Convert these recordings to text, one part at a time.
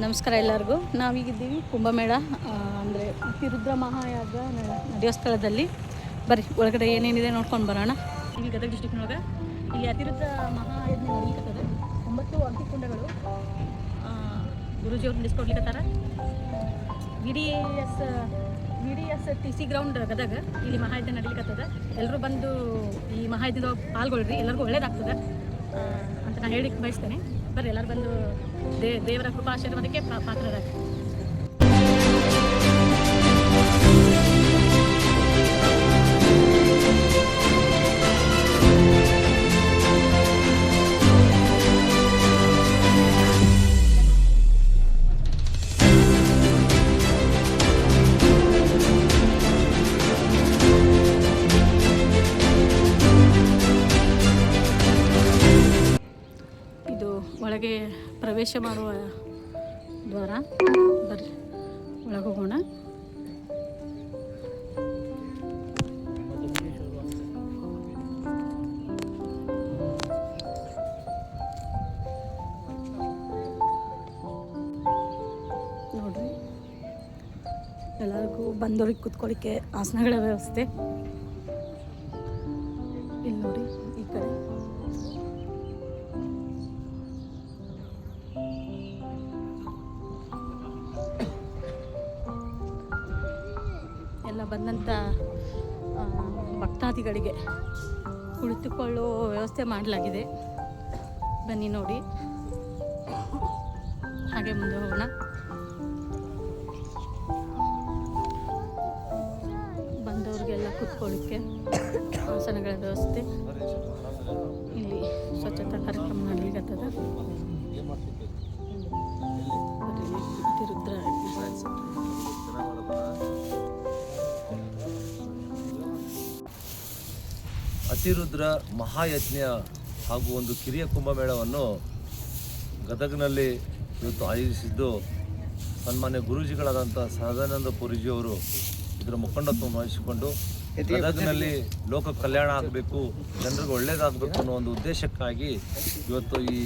ನಮಸ್ಕಾರ ಎಲ್ಲರಿಗೂ. ನಾವೀಗಿದ್ದೀವಿ ಕುಂಭಮೇಳ ಅಂದರೆ ಅತಿರುದ್ರ ಮಹಾಯಾಗ ನಡೆಯೋ ಸ್ಥಳದಲ್ಲಿ. ಬರ್ರಿ ಒಳಗಡೆ ಏನೇನಿದೆ ನೋಡ್ಕೊಂಡು ಬರೋಣ. ಇಲ್ಲಿ ಗದಗ ಡಿಸ್ಟಿಕ್ನೊಳಗೆ ಇಲ್ಲಿ ಅತಿರುದ್ರ ಮಹಾಯಜ್ಞ ನಡೀಲಿಕ್ಕತ್ತದೆ. 9 ಅಗ್ನಿಕುಂಡಗಳು ಗುರೂಜಿಯವ್ರು ನಡೆಸ್ಕೊಡ್ಲಿಕ್ಕತ್ತಾರ. V D S T C ground Gadag ಇಲ್ಲಿ ಮಹಾಯಜ್ಞ ನಡೀಲಿಕ್ಕತ್ತದ. ಎಲ್ಲರೂ ಬಂದು ಈ ಮಹಾಯಜ್ಞದೊಳಗೆ ಪಾಲ್ಗೊಳ್ರಿ, ಎಲ್ಲರಿಗೂ ಒಳ್ಳೇದಾಗ್ತದೆ ಅಂತ ನಾನು ಹೇಳಿಕ್ಕೆ ಬಯಸ್ತೇನೆ. ಬರ್ರಿ ಎಲ್ಲರೂ ಬಂದು ದೇವರ ಕೃಪಾಶೀರ್ವಾದಕ್ಕೆ ಪಾತ್ರರಾಗಿ. ಒಳಗೆ ಪ್ರವೇಶ ಮಾಡುವ ದ್ವಾರ. ಬರ್ರಿ ಒಳಗೆ ಹೋಗೋಣ. ನೋಡ್ರಿ ಎಲ್ಲರಿಗೂ ಬಂದವ್ರಿಗೆ ಕೂತ್ಕೊಳ್ಳಿಕ್ಕೆ ಆಸನಗಳ ವ್ಯವಸ್ಥೆ ಇಲ್ಲಿ ನೋಡಿ. ಈ ಕಡೆ ಎಲ್ಲ ಬಂದಂಥ ಭಕ್ತಾದಿಗಳಿಗೆ ಕುಳಿತುಕೊಳ್ಳುವ ವ್ಯವಸ್ಥೆ ಮಾಡಲಾಗಿದೆ. ಬನ್ನಿ ನೋಡಿ, ಹಾಗೆ ಮುಂದೆ ಹೋಗೋಣ. ಬಂದವ್ರಿಗೆಲ್ಲ ಕೂತ್ಕೊಳ್ಳಿಕ್ಕೆ ಆಸನಗಳ ವ್ಯವಸ್ಥೆ. ಇಲ್ಲಿ ಸ್ವಚ್ಛತಾ ಕಾರ್ಯಕ್ರಮ ನಡೀಲಿಕ್ಕತ್ತದ. ಅತಿರುದ್ರ ಅತಿರುದ್ರ ಮಹಾಯಜ್ಞ ಹಾಗೂ ಒಂದು ಕಿರಿಯ ಕುಂಭಮೇಳವನ್ನು ಗದಗನಲ್ಲಿ ಇವತ್ತು ಆಯೋಜಿಸಿದ್ದು ಸನ್ಮಾನ್ಯ ಗುರೂಜಿಗಳಾದಂಥ ಸಹಜಾನಂದ ಪುರಿಜಿಯವರು ಇದರ ಮುಖಂಡತ್ವ ವಹಿಸಿಕೊಂಡು ಗದಗನಲ್ಲಿ ಲೋಕ ಕಲ್ಯಾಣ ಆಗಬೇಕು, ಜನರಿಗೆ ಒಳ್ಳೆಯದಾಗಬೇಕು ಅನ್ನೋ ಒಂದು ಉದ್ದೇಶಕ್ಕಾಗಿ ಇವತ್ತು ಈ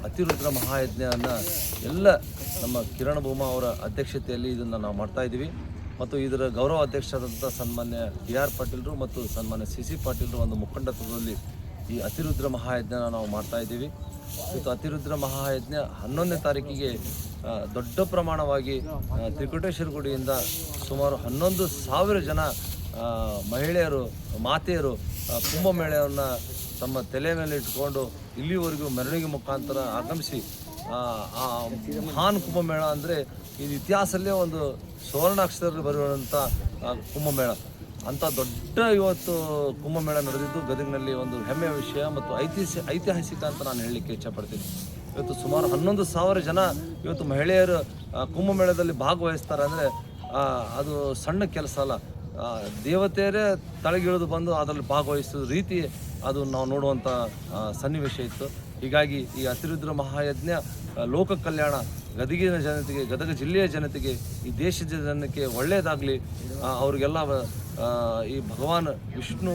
ಅತಿರುದ್ರ ಮಹಾಯಜ್ಞವನ್ನು ಎಲ್ಲ ನಮ್ಮ ಕಿರಣ್ ಭೂಮಾ ಅವರ ಅಧ್ಯಕ್ಷತೆಯಲ್ಲಿ ಇದನ್ನು ನಾವು ಮಾಡ್ತಾಯಿದ್ದೀವಿ. ಮತ್ತು ಇದರ ಗೌರವ ಅಧ್ಯಕ್ಷರಾದಂಥ ಸನ್ಮಾನ್ಯ BR ಪಾಟೀಲರು ಮತ್ತು ಸನ್ಮಾನ್ಯ CC ಪಾಟೀಲರು ಒಂದು ಮುಖಂಡತ್ವದಲ್ಲಿ ಈ ಅತಿರುದ್ರ ಮಹಾಯಜ್ಞ ನಾವು ಮಾಡ್ತಾಯಿದ್ದೀವಿ. ಇವತ್ತು ಅತಿರುದ್ರ ಮಹಾಯಜ್ಞ 11ನೇ ತಾರೀಕಿಗೆ ದೊಡ್ಡ ಪ್ರಮಾಣವಾಗಿ ತ್ರಿಕೂಟೇಶ್ವರ ಗುಡಿಯಿಂದ ಸುಮಾರು 11,000 ಜನ ಮಹಿಳೆಯರು, ಮಾತೆಯರು ಕುಂಭಮೇಳವನ್ನು ತಮ್ಮ ತಲೆ ಮೇಲೆ ಇಟ್ಕೊಂಡು ಇಲ್ಲಿವರೆಗೂ ಮೆರವಣಿಗೆ ಮುಖಾಂತರ ಆಗಮಿಸಿ ಆ ಮಹಾನ್ ಕುಂಭಮೇಳ ಅಂದರೆ ಇದು ಇತಿಹಾಸದಲ್ಲೇ ಒಂದು ಸುವರ್ಣಾಕ್ಷರದಲ್ಲಿ ಬರುವಂಥ ಕುಂಭಮೇಳ. ಅಂಥ ದೊಡ್ಡ ಇವತ್ತು ಕುಂಭಮೇಳ ನಡೆದಿದ್ದು ಗದಗಿನಲ್ಲಿ ಒಂದು ಹೆಮ್ಮೆಯ ವಿಷಯ ಮತ್ತು ಐತಿಹಾಸಿಕ ಅಂತ ನಾನು ಹೇಳಲಿಕ್ಕೆ ಇಚ್ಛಪಡ್ತೀನಿ. ಇವತ್ತು ಸುಮಾರು 11,000 ಜನ ಇವತ್ತು ಮಹಿಳೆಯರು ಕುಂಭಮೇಳದಲ್ಲಿ ಭಾಗವಹಿಸ್ತಾರೆ ಅಂದರೆ ಅದು ಸಣ್ಣ ಕೆಲಸ ಅಲ್ಲ. ದೇವತೆಯರೇ ತಳಗಿಳಿದು ಬಂದು ಅದರಲ್ಲಿ ಭಾಗವಹಿಸಿದ ರೀತಿ ಅದು ನಾವು ನೋಡುವಂಥ ಸನ್ನಿವೇಶ ಇತ್ತು. ಹೀಗಾಗಿ ಈ ಅತಿರುದ್ರ ಮಹಾಯಜ್ಞ ಲೋಕ ಕಲ್ಯಾಣ, ಗದಗಿನ ಜನತೆಗೆ, ಗದಗ ಜಿಲ್ಲೆಯ ಜನತೆಗೆ, ಈ ದೇಶದ ಜನಕ್ಕೆ ಒಳ್ಳೆಯದಾಗಲಿ, ಅವ್ರಿಗೆಲ್ಲ ಈ ಭಗವಾನ್ ವಿಷ್ಣು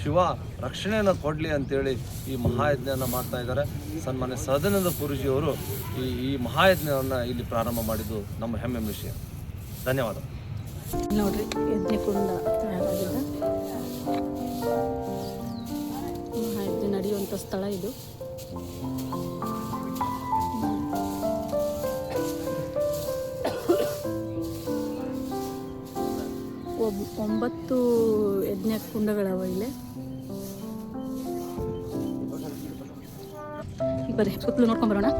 ಶಿವ ರಕ್ಷಣೆಯನ್ನು ಕೊಡಲಿ ಅಂತೇಳಿ ಈ ಮಹಾಯಜ್ಞವನ್ನು ಮಾಡ್ತಾ ಇದ್ದಾರೆ. ಸನ್ಮಾನ್ಯ ಸಹಜಾನಂದ ಪುರಿಜಿಯವರು ಈ ಮಹಾಯಜ್ಞವನ್ನು ಇಲ್ಲಿ ಪ್ರಾರಂಭ ಮಾಡಿದ್ದು ನಮ್ಮ ಹೆಮ್ಮೆ ವಿಷಯ. ಧನ್ಯವಾದ. ನೋಡ್ರಿ, ಯಜ್ಞಕುಂಡ ತಯಾರಾಗಿದೆ. ಮಹಾಯಜ್ಞ ನಡೆಯುವಂಥ ಸ್ಥಳ ಇದು. ಒಂಬತ್ತು ಯಜ್ಞ ಕುಂಡಗಳವ ಇಲ್ಲಿ. ಬರ್ರಿ ಸುತ್ತಲೂ ನೋಡ್ಕೊಂಬರೋಣ.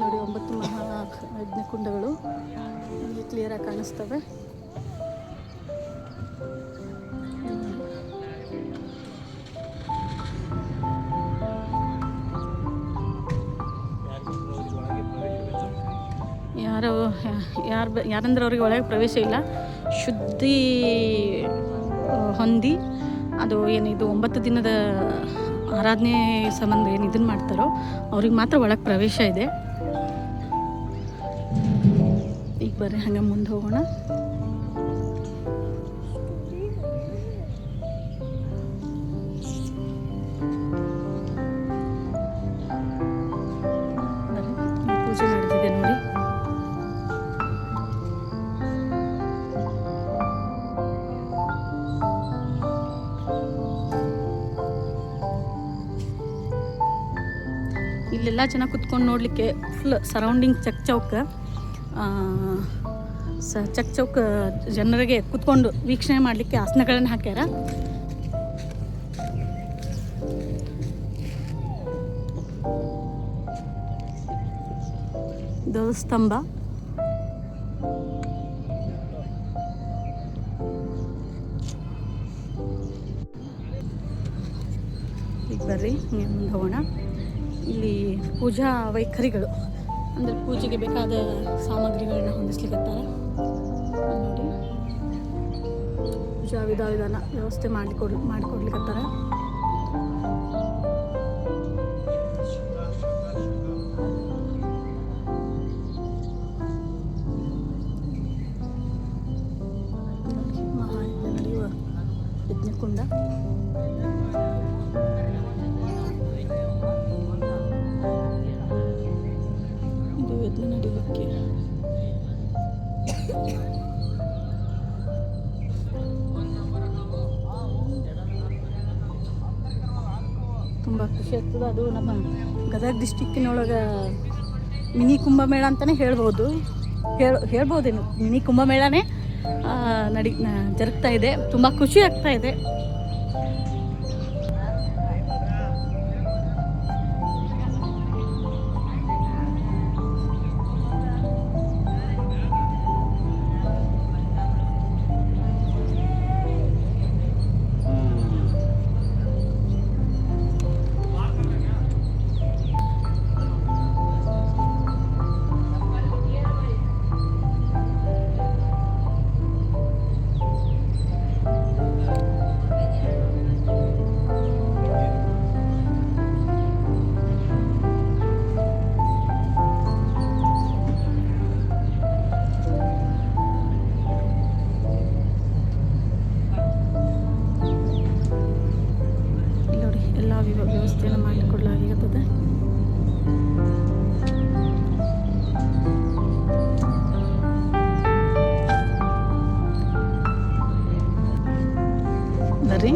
ನೋಡಿ 9 ಮಹಾಯಜ್ಞಕುಂಡಗಳು ಇಲ್ಲಿ ಕ್ಲಿಯರಾಗಿ ಕಾಣಿಸ್ತವೆ. ಯಾರು ಯಾರಂದ್ರೆ ಅವ್ರಿಗೆ ಒಳಗೆ ಪ್ರವೇಶ ಇಲ್ಲ. ಶುದ್ಧಿ ಹೊಂದಿ ಅದು ಏನಿದು 9 ದಿನದ ಆರಾಧನೆ ಸಂಬಂಧ ಏನು ಇದನ್ನು ಮಾಡ್ತಾರೋ ಅವ್ರಿಗೆ ಮಾತ್ರ ಒಳಗೆ ಪ್ರವೇಶ ಇದೆ. ಈಗ ಬರ್ರಿ ಹಂಗೆ ಮುಂದೆ ಹೋಗೋಣ. ಪೂಜೆ ನಡೆದಿದೆ ನೋಡಿ. ಇಲ್ಲೆಲ್ಲ ಜನ ಕುತ್ಕೊಂಡು ನೋಡಲಿಕ್ಕೆ ಫುಲ್ ಸರೌಂಡಿಂಗ್ ಚಕ್ ಚೌಕ್ ಜನರಿಗೆ ಕುತ್ಕೊಂಡು ವೀಕ್ಷಣೆ ಮಾಡಲಿಕ್ಕೆ ಆಸನಗಳನ್ನು ಹಾಕ್ಯಾರ. ಧ್ವಜಸ್ತಂಭ, ಈಗ ಬರ್ರಿ ಹಿಂಗೆ ಮುಂದೆ ಹೋಗೋಣ. ಇಲ್ಲಿ ಪೂಜಾ ವೈಖರಿಗಳು ಅಂದರೆ ಪೂಜೆಗೆ ಬೇಕಾದ ಸಾಮಗ್ರಿಗಳನ್ನ ಹೊಂದಿಸ್ಲಿಕ್ಕತ್ತಾರ ನೋಡಿ. ಪೂಜಾ ವಿಧಾನ ವ್ಯವಸ್ಥೆ ಮಾಡಿಕೊಡ್ಲಿಕ್ಕತ್ತಾರ. ಮಹಾಯಜ್ಞ ನಡೆಯುವ ಯಜ್ಞಕುಂಡ. ಇದು ಯಜ್ಞ ನಡೆಯಲಿಕ್ಕೆ ತುಂಬ ಖುಷಿ ಆಗ್ತದೆ. ಅದು ನಮ್ಮ ಗದಗ ಡಿಸ್ಟಿಕ್ಕಿನೊಳಗೆ ಮಿನಿ ಕುಂಭಮೇಳ ಅಂತಲೇ ಹೇಳ್ಬೋದೇನು. ಮಿನಿ ಕುಂಭಮೇಳನೇ ಜರುಗ್ತಾ ಇದೆ. ತುಂಬ ಖುಷಿ ಆಗ್ತಾ ಇದೆ. ವ್ಯವಸ್ಥೆಯನ್ನು ಮಾಡಿಕೊಡ್ಲಾಗಿರ್ತದೆ. ಬರ್ರಿ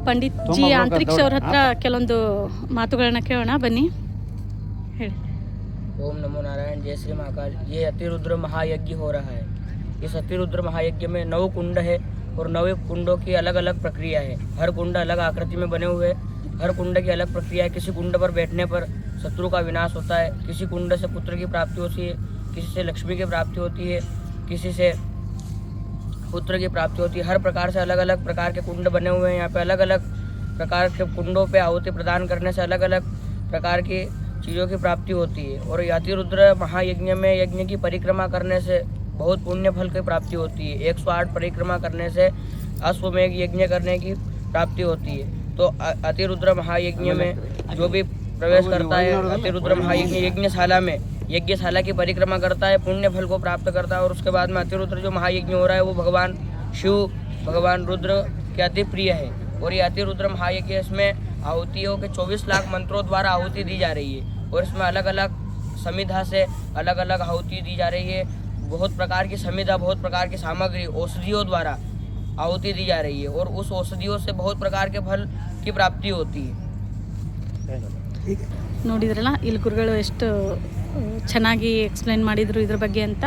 पंडित जी आंतरिक्ष और हत्र ಕೆಲವೊಂದು ಮಾತುಗಳನ್ನ ಕೇಳೋಣ ಬನ್ನಿ ಹೇಳಿ. ओम नमो नारायण, जय श्री महाकाल। ये अतिरुद्र महायज्ञ हो रहा है। इस अतिरुद्र महायज्ञ में 9 कुंड है और 9 कुंडों की अलग अलग प्रक्रिया है। हर कुंड अलग आकृति में बने हुए हैं। हर कुंड की अलग प्रक्रिया है। किसी कुंड पर बैठने पर शत्रु का विनाश होता है, किसी कुंड से पुत्र की प्राप्ति होती है, किसी से लक्ष्मी की प्राप्ति होती है, किसी से पुत्र की प्राप्ति होती है। हर प्रकार से अलग अलग प्रकार के कुंड बने हुए हैं। यहाँ पे अलग अलग प्रकार के कुंडों पे आहुति प्रदान करने से अलग अलग प्रकार की चीज़ों की प्राप्ति होती है। और अतिरुद्र महायज्ञ में यज्ञ की परिक्रमा करने से बहुत पुण्य फल की प्राप्ति होती है। 108 परिक्रमा करने से अश्वमेघ यज्ञ करने की प्राप्ति होती है। तो अतिरुद्र महायज्ञ में जो भी प्रवेश करता है, अतिरुद्र महायज्ञ यज्ञशाला में यज्ञशाला की परिक्रमा करता है, पुण्य फल को प्राप्त करता है। और उसके बाद में अतिरुद्र जो महायज्ञ हो रहा है वो भगवान शिव, भगवान रुद्र के अति प्रिय है। और ये अतिरुद्र महायज्ञ, इसमें आहुतियों के 24 लाख मंत्रों द्वारा आहुति दी जा रही है। और इसमें अलग अलग समिधा से अलग अलग आहुति दी जा रही है। बहुत प्रकार की समिधा, बहुत प्रकार की सामग्री, औषधियों द्वारा आहुति दी जा रही है। और उस औषधियों से बहुत प्रकार के फल की प्राप्ति होती है। ನೋಡಿದ್ರಲ್ಲ ಇಲ್ಲಿ ಗುರುಗಳು ಎಷ್ಟು ಚೆನ್ನಾಗಿ ಎಕ್ಸ್ಪ್ಲೈನ್ ಮಾಡಿದ್ರು ಇದ್ರ ಬಗ್ಗೆ ಅಂತ.